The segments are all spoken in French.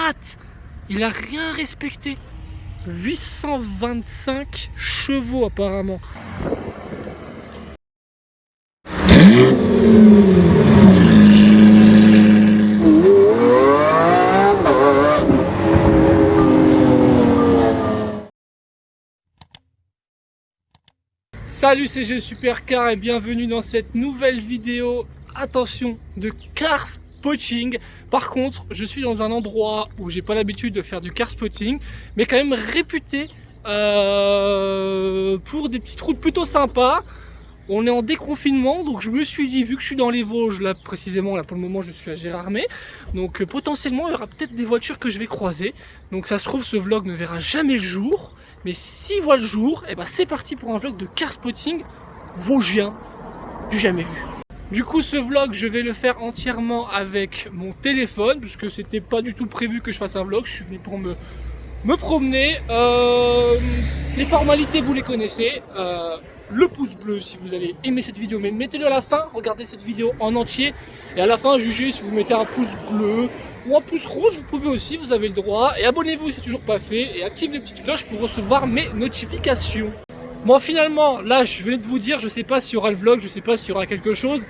rate. Il a rien respecté. 825 chevaux apparemment. Salut, c'est G Supercar et bienvenue dans cette nouvelle vidéo, attention, de car spotting. Par contre, je suis dans un endroit où j'ai pas l'habitude de faire du car spotting, mais quand même réputé pour des petites routes plutôt sympas. On est en déconfinement, donc je me suis dit, vu que je suis dans les Vosges, là précisément, là pour le moment je suis à Gérardmer, donc potentiellement il y aura peut-être des voitures que je vais croiser. Donc ça se trouve, ce vlog ne verra jamais le jour, mais s'il voit le jour, et ben c'est parti pour un vlog de car spotting vosgien du jamais vu. Du coup, ce vlog, je vais le faire entièrement avec mon téléphone, puisque c'était pas du tout prévu que je fasse un vlog. Je suis venu pour me promener. Les formalités, vous les connaissez. Le pouce bleu si vous avez aimé cette vidéo, mais mettez-le à la fin, regardez cette vidéo en entier et à la fin jugez si vous mettez un pouce bleu ou un pouce rouge, vous pouvez aussi, vous avez le droit, et abonnez-vous si c'est toujours pas fait et activez les petites cloches pour recevoir mes notifications. Bon, finalement là je venais de vous dire, je sais pas s'il y aura le vlog, je sais pas s'il y aura quelque chose.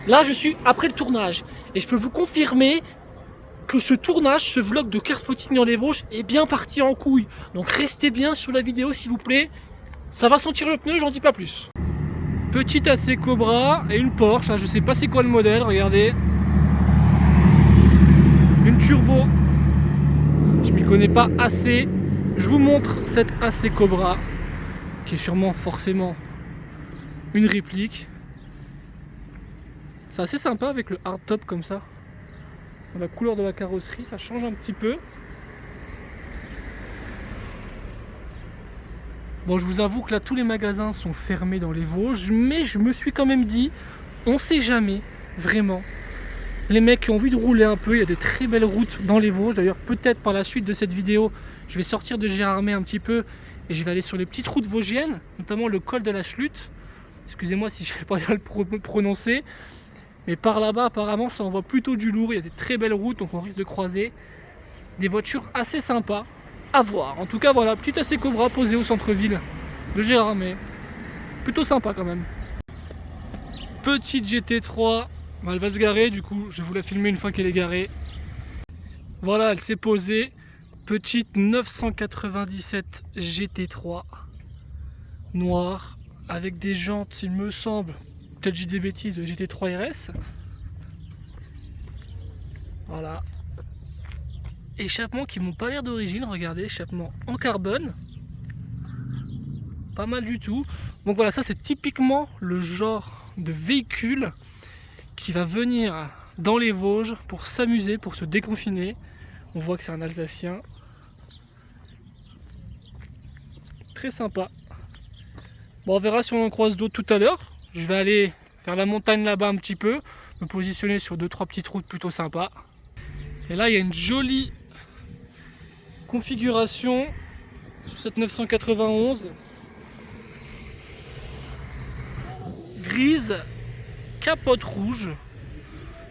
Là je suis après le tournage et je peux vous confirmer que ce tournage, ce vlog de car spotting dans les Vosges est bien parti en couille, donc restez bien sur la vidéo s'il vous plaît. Ça va sentir le pneu, j'en dis pas plus. Petite AC Cobra et une Porsche, je sais pas c'est quoi le modèle, regardez. Une turbo. Je m'y connais pas assez. Je vous montre cette AC Cobra, qui est sûrement forcément une réplique. C'est assez sympa avec le hardtop comme ça. La couleur de la carrosserie, ça change un petit peu. Bon, je vous avoue que là, tous les magasins sont fermés dans les Vosges, mais je me suis quand même dit, on sait jamais, vraiment. Les mecs qui ont envie de rouler un peu, il y a des très belles routes dans les Vosges. D'ailleurs, peut-être par la suite de cette vidéo, je vais sortir de Gérardmer un petit peu et je vais aller sur les petites routes vosgiennes, notamment le col de la Schlute. Excusez-moi si je ne vais pas bien le prononcer, mais par là-bas, apparemment, ça envoie plutôt du lourd. Il y a des très belles routes, donc on risque de croiser des voitures assez sympas. À voir. En tout cas, voilà, petite AC Cobra posée au centre-ville de Gérardmer. Plutôt sympa quand même. Petite GT3. Elle va se garer, du coup, je vais vous la filmer une fois qu'elle est garée. Voilà, elle s'est posée. Petite 997 GT3 noire avec des jantes, il me semble, peut-être j'ai des bêtises, de GT3 RS. Voilà. Échappements qui m'ont pas l'air d'origine, regardez, échappement en carbone. Pas mal du tout. Donc voilà, ça c'est typiquement le genre de véhicule qui va venir dans les Vosges pour s'amuser, pour se déconfiner. On voit que c'est un Alsacien. Très sympa. Bon, on verra si on en croise d'autres tout à l'heure. Je vais aller faire la montagne là-bas un petit peu, me positionner sur 2-3 petites routes plutôt sympas. Et là, il y a une jolie configuration sur cette 991 grise, capote rouge.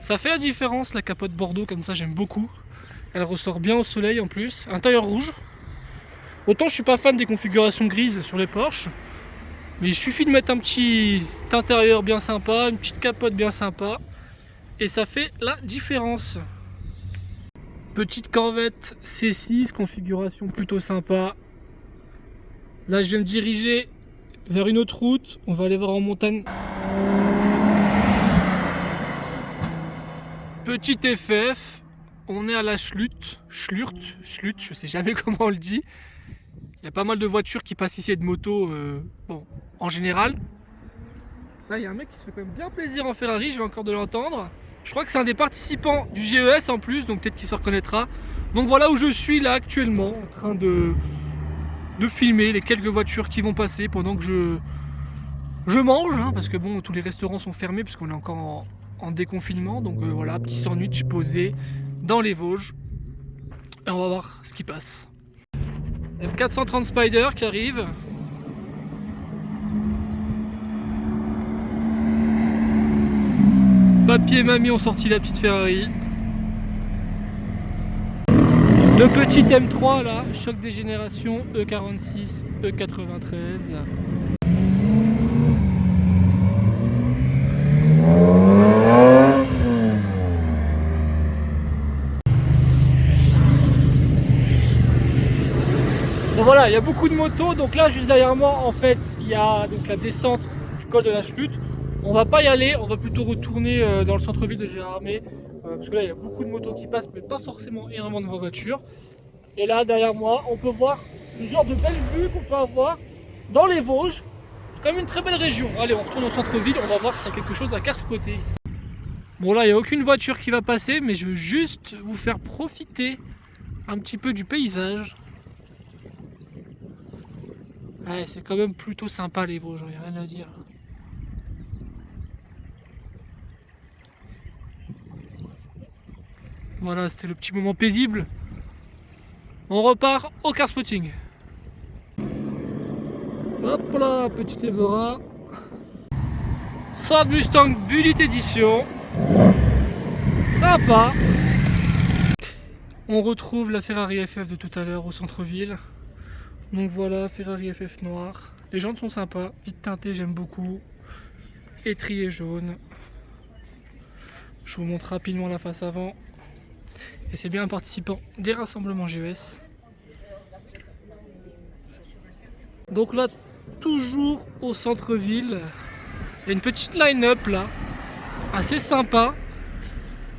Ça fait la différence, la capote bordeaux comme ça, j'aime beaucoup. Elle ressort bien au soleil en plus. Intérieur rouge. Autant je suis pas fan des configurations grises sur les Porsche, mais il suffit de mettre un petit intérieur bien sympa, une petite capote bien sympa, et ça fait la différence. Petite Corvette C6, configuration plutôt sympa. Là je vais me diriger vers une autre route, on va aller voir en montagne. Petite FF, on est à la Schlute, je sais jamais comment on le dit. Il y a pas mal de voitures qui passent ici et de motos, bon, en général. Là il y a un mec qui se fait quand même bien plaisir en Ferrari, je vais encore de l'entendre. Je crois que c'est un des participants du GES en plus, donc peut-être qu'il se reconnaîtra. Donc voilà où je suis là actuellement, en train de filmer les quelques voitures qui vont passer pendant que je mange, hein, parce que bon, tous les restaurants sont fermés puisqu'on est encore en déconfinement. Donc voilà, petit sandwich posé dans les Vosges. Et on va voir ce qui passe. F430 Spider qui arrive. Papy et mamie ont sorti la petite Ferrari. Le petit M3 là, choc des générations E46, E93. Bon voilà, il y a beaucoup de motos, donc là juste derrière moi en fait il y a donc la descente du col de la Chute. On va pas y aller, on va plutôt retourner dans le centre-ville de Gérardmer, parce que là il y a beaucoup de motos qui passent mais pas forcément énormément de voitures. Et là derrière moi on peut voir le genre de belle vue qu'on peut avoir dans les Vosges. C'est quand même une très belle région. Allez, on retourne au centre-ville, on va voir s'il y a quelque chose à carspotter. Bon là il n'y a aucune voiture qui va passer, mais je veux juste vous faire profiter un petit peu du paysage. Ouais, c'est quand même plutôt sympa les Vosges, il n'y a rien à dire. Voilà, c'était le petit moment paisible. On repart au carspotting. Hop là, petit Evora. Ford Mustang Bullitt Edition. Sympa. On retrouve la Ferrari FF de tout à l'heure au centre-ville. Donc voilà, Ferrari FF noir. Les jantes sont sympas, vite teintées, j'aime beaucoup. Étrier jaune. Je vous montre rapidement la face avant. Et c'est bien un participant des rassemblements GES. Donc là, toujours au centre-ville, il y a une petite line-up là, assez sympa,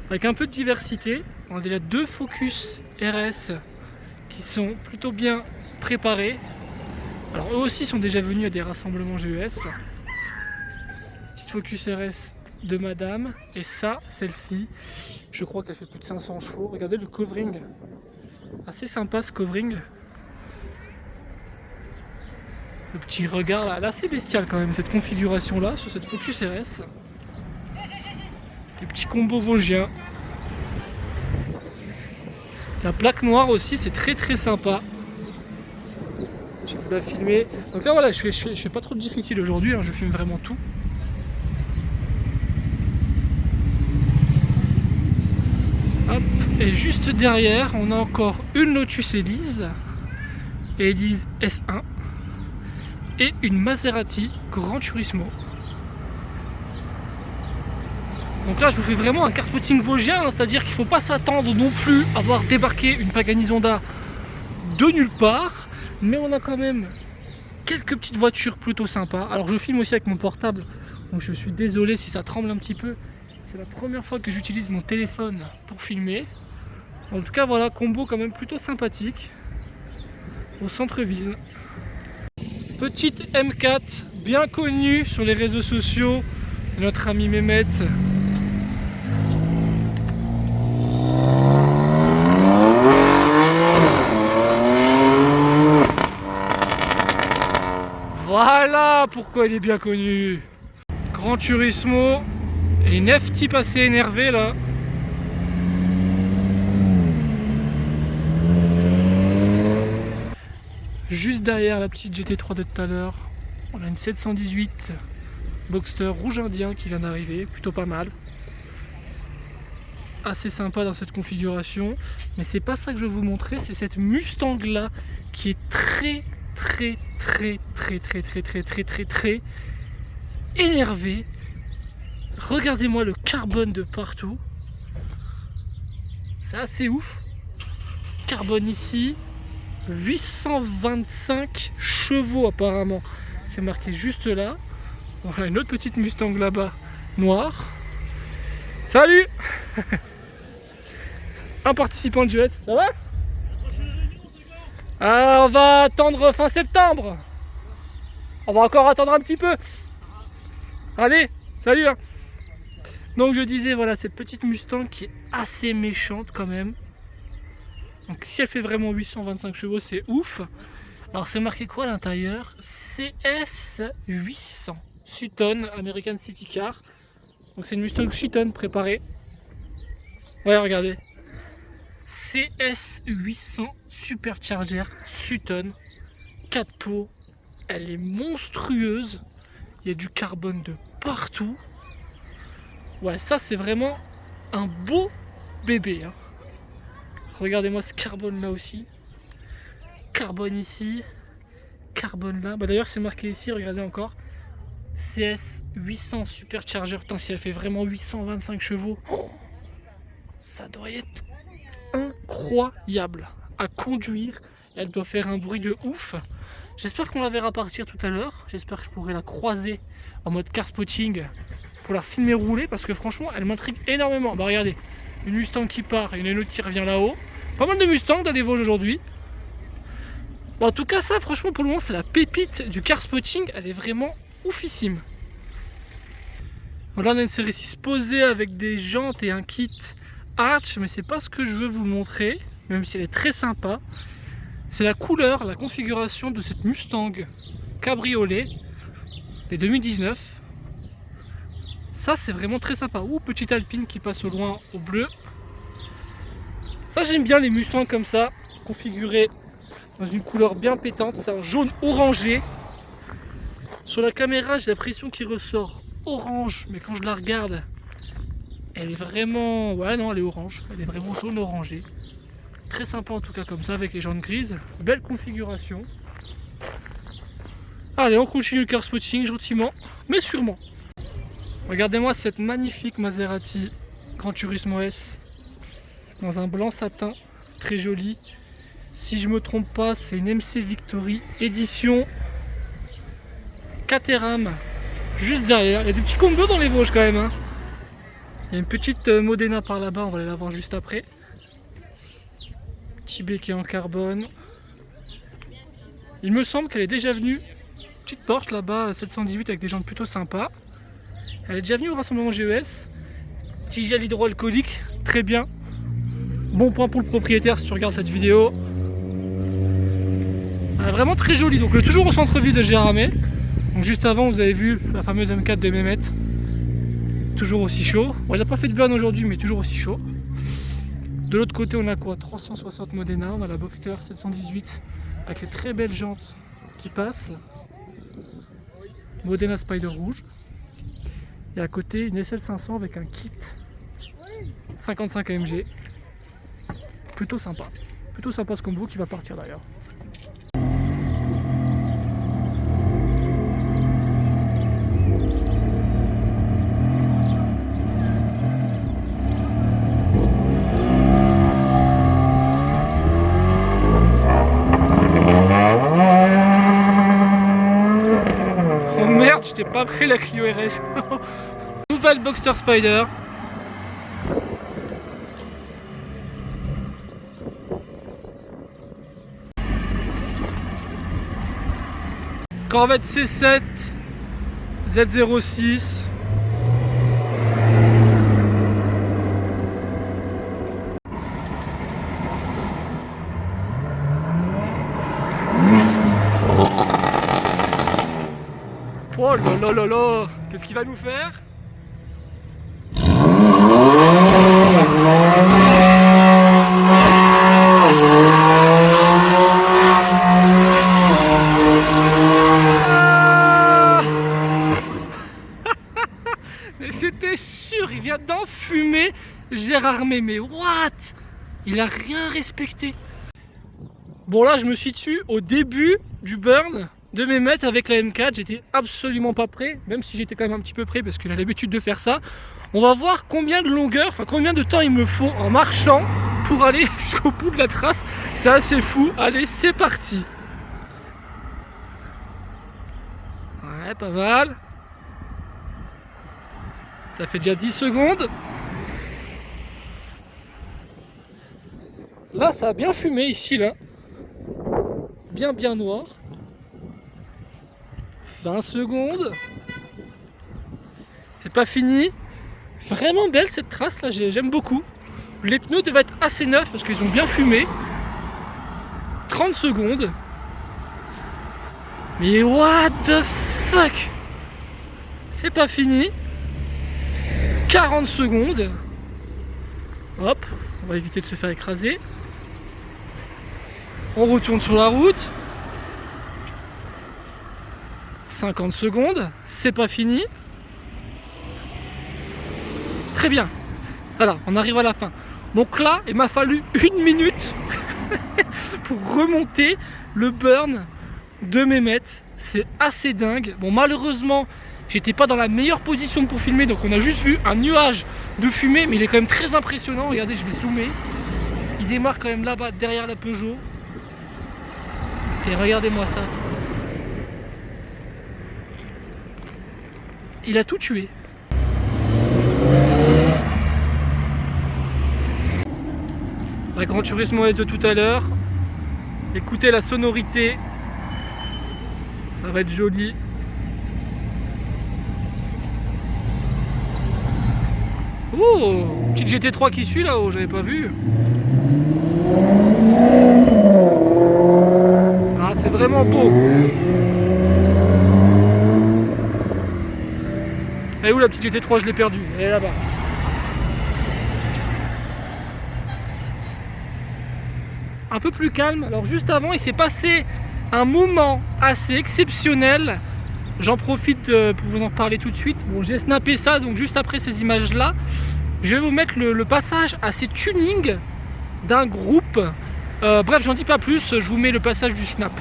avec un peu de diversité. On a déjà 2 Focus RS qui sont plutôt bien préparés. Alors eux aussi sont déjà venus à des rassemblements GES. Petite Focus RS de madame, et ça, celle-ci, je crois qu'elle fait plus de 500 chevaux. Regardez le covering, assez sympa ce covering. Le petit regard là, assez bestial quand même cette configuration là sur cette Focus RS. Les petits combos vosgiens. La plaque noire aussi, c'est très sympa. Je vais vous la filmer. Donc là voilà, je fais pas trop de difficile aujourd'hui, hein, je filme vraiment tout. Hop. Et juste derrière, on a encore une Lotus Elise, Elise S1, et une Maserati Gran Turismo. Donc là je vous fais vraiment un carspotting vosgien, hein, c'est-à-dire qu'il ne faut pas s'attendre non plus à voir débarquer une Pagani Zonda de nulle part, mais on a quand même quelques petites voitures plutôt sympas. Alors je filme aussi avec mon portable, donc je suis désolé si ça tremble un petit peu. C'est la première fois que j'utilise mon téléphone pour filmer. En tout cas voilà, combo quand même plutôt sympathique au centre-ville. Petite M4 bien connue sur les réseaux sociaux de notre ami Mehmet. Voilà pourquoi il est bien connu. Gran Turismo et une F-Type assez énervée là. Juste derrière la petite GT3 de tout à l'heure, on a une 718 Boxster rouge indien qui vient d'arriver, plutôt pas mal. Assez sympa dans cette configuration, mais c'est pas ça que je vais vous montrer, c'est cette Mustang là qui est très énervée. Regardez-moi le carbone de partout, c'est assez ouf. Carbone ici, 825 chevaux apparemment, c'est marqué juste là. On a une autre petite Mustang là-bas, noire. Salut. Un participant de GES, ça va? Ah, on va attendre fin septembre. On va encore attendre un petit peu. Allez, salut hein. Donc je disais, voilà, cette petite Mustang qui est assez méchante quand même. Donc si elle fait vraiment 825 chevaux, c'est ouf. Alors c'est marqué quoi à l'intérieur? CS 800 Sutton American City Car. Donc c'est une Mustang Sutton préparée. Ouais, regardez. CS 800 Supercharger Sutton. 4 pots. Elle est monstrueuse. Il y a du carbone de partout. Ouais, ça c'est vraiment un beau bébé. Hein. Regardez-moi ce carbone là aussi. Carbone ici. Carbone là. Bah d'ailleurs c'est marqué ici, regardez encore. CS 800 supercharger. Putain, si elle fait vraiment 825 chevaux, oh, ça doit être incroyable à conduire. Elle doit faire un bruit de ouf. J'espère qu'on la verra partir tout à l'heure. J'espère que je pourrai la croiser en mode car spotting pour la filmer rouler parce que franchement elle m'intrigue énormément. Bah regardez, une Mustang qui part et une autre qui revient là-haut. Pas mal de Mustang dans les Vosges aujourd'hui. Bon, en tout cas ça franchement pour le moment c'est la pépite du car spotting. Elle est vraiment oufissime. Voilà, on a une série 6 posée avec des jantes et un kit Arch, mais c'est pas ce que je veux vous montrer, même si elle est très sympa. C'est la couleur, la configuration de cette Mustang cabriolet, les 2019. Ça c'est vraiment très sympa. Ouh, petite Alpine qui passe au loin au bleu. Ça j'aime bien les Mustangs comme ça, configurés dans une couleur bien pétante. C'est un jaune orangé. Sur la caméra j'ai l'impression qu'il ressort orange, mais quand je la regarde elle est vraiment... ouais non, elle est orange, elle est vraiment jaune orangé. Très sympa en tout cas comme ça avec les jantes grises. Belle configuration. Allez, on continue le car spotting gentiment mais sûrement. Regardez-moi cette magnifique Maserati Gran Turismo S dans un blanc satin très joli. Si je me trompe pas c'est une MC Victory édition Caterham. Juste derrière, il y a des petits combos dans les Vosges quand même hein. Il y a une petite Modena par là-bas, on va aller la voir juste après. Petit béquet en carbone. Il me semble qu'elle est déjà venue. Petite Porsche là-bas, 718 avec des jantes plutôt sympas. Elle est déjà venue au rassemblement GES. Petit gel hydroalcoolique, très bien. Bon point pour le propriétaire si tu regardes cette vidéo. Elle est vraiment très jolie, donc elle est toujours au centre-ville de Gérardmer. Donc juste avant vous avez vu la fameuse M4 de Mehmet. Toujours aussi chaud. Bon, il n'a pas fait de burn aujourd'hui mais toujours aussi chaud. De l'autre côté on a quoi? 360 Modena, on a la Boxster 718 avec les très belles jantes qui passent. Modena Spider rouge. Et à côté une SL500 avec un kit 55 AMG. Plutôt sympa ce combo qui va partir d'ailleurs. Je t'ai pas pris la Clio RS. Nouvelle Boxster Spider. Corvette C7 Z06. Oh là là là là, qu'est-ce qu'il va nous faire? Ah mais c'était sûr, il vient d'enfumer Gérardmer, mais what? Il a rien respecté. Bon là je me suis tué au début du burn de Mehmet avec la M4, j'étais absolument pas prêt, même si j'étais quand même un petit peu prêt parce qu'il a l'habitude de faire ça. On va voir combien de longueur, enfin combien de temps il me faut en marchant pour aller jusqu'au bout de la trace. C'est assez fou. Allez, c'est parti. Ouais, pas mal. Ça fait déjà 10 secondes. Là, ça a bien fumé ici, là. Bien noir. 20 secondes. C'est pas fini. Vraiment belle cette trace là, j'aime beaucoup. Les pneus devaient être assez neufs parce qu'ils ont bien fumé. 30 secondes. Mais what the fuck? C'est pas fini. 40 secondes. Hop, on va éviter de se faire écraser. On retourne sur la route. 50 secondes, c'est pas fini. Très bien. Voilà, on arrive à la fin. Donc là, il m'a fallu 1 minute pour remonter le burn de Mehmet. C'est assez dingue. Bon, malheureusement, j'étais pas dans la meilleure position pour filmer, donc on a juste vu un nuage de fumée, mais il est quand même très impressionnant. Regardez, je vais zoomer. Il démarre quand même là-bas, derrière la Peugeot. Et regardez-moi ça. Il a tout tué. La Gran Turismo S de tout à l'heure. Écoutez la sonorité. Ça va être joli. Oh, petite GT3 qui suit là-haut, j'avais pas vu. Ah, c'est vraiment beau. Elle est où la petite GT3? Je l'ai perdue. Elle est là-bas. Un peu plus calme. Alors juste avant, il s'est passé un moment assez exceptionnel. J'en profite pour vous en parler tout de suite. Bon, j'ai snappé ça, donc juste après ces images-là, je vais vous mettre le passage à ces tunings d'un groupe. Bref, j'en dis pas plus, je vous mets le passage du snap.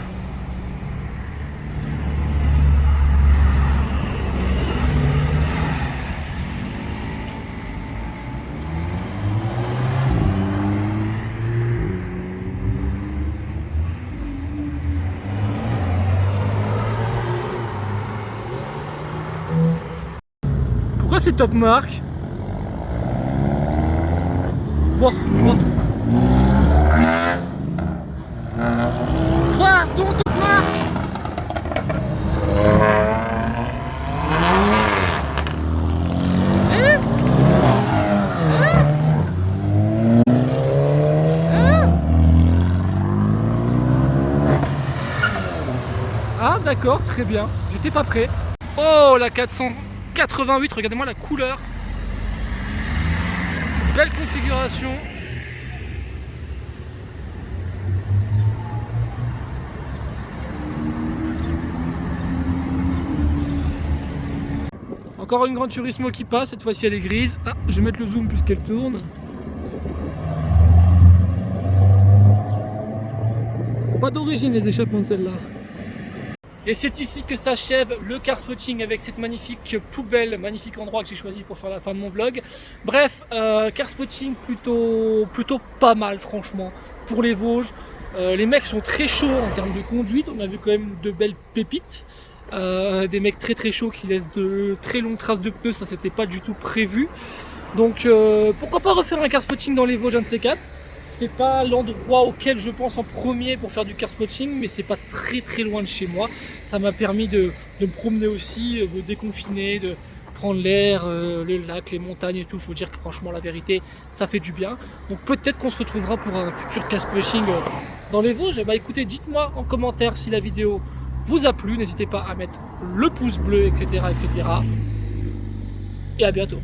Pourquoi c'est top marque? Bon. Toi, ton top marque. Ah d'accord, très bien, j'étais pas prêt. Oh la 488, regardez-moi la couleur. Belle configuration. Encore une Gran Turismo qui passe, cette fois-ci elle est grise. Ah, je vais mettre le zoom puisqu'elle tourne. Pas d'origine les échappements de celle-là. Et c'est ici que s'achève le car spotting avec cette magnifique poubelle, magnifique endroit que j'ai choisi pour faire la fin de mon vlog. Bref, car spotting plutôt pas mal franchement pour les Vosges. Les mecs sont très chauds en termes de conduite, on a vu quand même de belles pépites. Des mecs très chauds qui laissent de très longues traces de pneus, ça c'était pas du tout prévu. Donc pourquoi pas refaire un car spotting dans les Vosges, un de ces quatre. C'est pas l'endroit auquel je pense en premier pour faire du car spotting, mais c'est pas très loin de chez moi. Ça m'a permis de me promener aussi, de déconfiner, de prendre l'air, le lac, les montagnes et tout. Faut dire que franchement la vérité, ça fait du bien. Donc peut-être qu'on se retrouvera pour un futur car spotting dans les Vosges. Bah écoutez, dites-moi en commentaire si la vidéo vous a plu. N'hésitez pas à mettre le pouce bleu, etc. Et à bientôt.